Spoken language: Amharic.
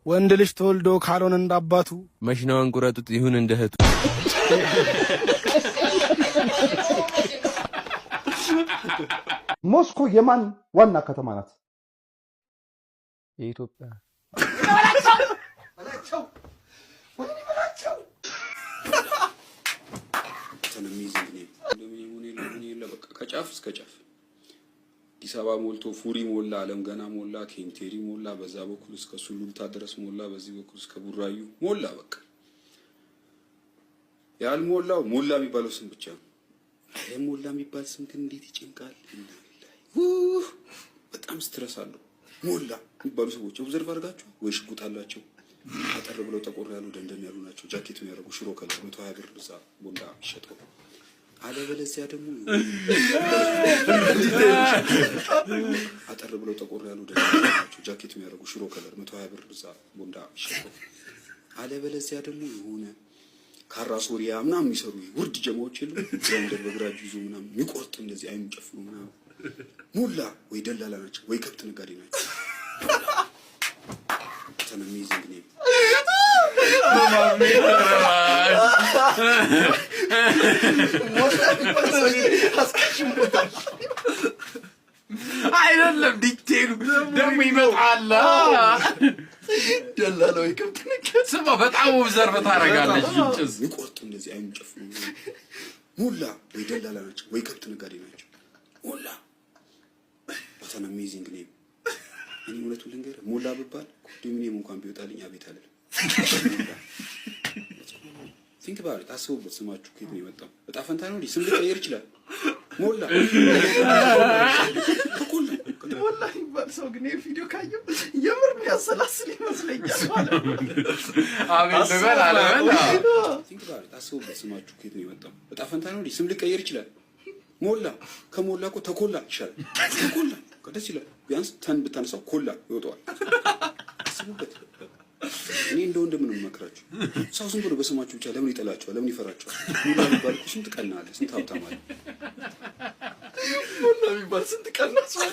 ወንድ ልጅ ተወልዶ ካልሆነ እንዳባቱ መሽናውን ቁረጡት ይሁን እንደህቱ። ሞስኮ የማን ዋና ከተማ ናት? የኢትዮጵያ። ከጫፍ እስከ ጫፍ አዲስ አበባ ሞልቶ ፉሪ ሞላ፣ አለም ገና ሞላ፣ ኬንቴሪ ሞላ፣ በዛ በኩል እስከ ሱሉልታ ድረስ ሞላ፣ በዚህ በኩል እስከ ቡራዩ ሞላ። በቃ ያልሞላው ሞላ የሚባለው ስም ብቻ ነው። ሞላ የሚባል ስም ግን እንዴት ይጨንቃል! በጣም ስትረስ አለው። ሞላ የሚባሉ ሰዎች ኦብዘርቭ አድርጋችሁ ወይ ሽጉጥ አላቸው፣ አጠር ብለው ጠቆር ያሉ ደንደን ያሉ ናቸው። ጃኬት ነው ያደረጉ ሽሮ ከለር 120 ብር እዛ ቦንዳ ይሸጠው። አለበለዚያ ደግሞ አጠር ብለው ጠቆር ያሉ ደንደን ናቸው። ጃኬት ነው ያደረጉ ሽሮ ከለር 120 ብር እዛ ቦንዳ ይሸጠው። አለበለዚያ ደግሞ የሆነ ካራ ሶሪያ ምናምን የሚሰሩ ውርድ ጀማዎች የሉ እንደው በግራጁ ይዞ ምናምን የሚቆርጥ እንደዚህ አይኑ ጨፍኑ ምናምን ሞላ ወይ ደላላ ናቸው ወይ ከብት ነጋዴ ናቸው። ተነሚዝንግ ነው አይደለም ዲቴሉ ደግሞ ይመጣል። ደላላ ወይ ከብት ነጋዴ ስማ፣ በጣም ኦብዘርቭ ታደርጋለች። ይጭስ የሚቆርጥ እንደዚህ አይኑ ጨፍኑ ሞላ ወይ ደላላ ናቸው ወይ ከብት ነጋዴ ናቸው። ሞላ አሜዚንግ ኔም። እኔ እውነቱን ልንገርህ ሞላ ብባል ኮንዶሚኒየም እንኳን ቢወጣልኝ አቤት አልልም። ቲንክ ባሪ ታስቡበት። ስማችሁ ከየት ነው የመጣው? እጣ ፈንታ ነው እንዴ? ስም ሊቀየር ይችላል። ሞላ ሞላ ይባል ሰው ግን የቪዲዮ ካየው የምር ያሰላስል ይመስለኛል ማለት አቤት ለበል አለበል። ቲንክ ባሪ ታስቡበት። ስማችሁ ከየት ነው የመጣው? እጣ ፈንታ ነው እንዴ? ስም ሊቀየር ይችላል። ሞላ ከሞላ እኮ ተኮላ ይሻላል። ተኮላ ደስ ይላል። ቢያንስ ተን ብታነሳው ኮላ ይወጣዋል። አስቡበት። እኔ እንደው እንደምን መከራችሁ ሰው ዝም ብሎ በስማችሁ ብቻ ለምን ይጠላችኋል? ለምን ይፈራችኋል? ሞላ የሚባል እኮ ስንት ቀና አለ፣ ስንት ሀብታም አለ። ሞላ የሚባል ስንት ቀና ሰው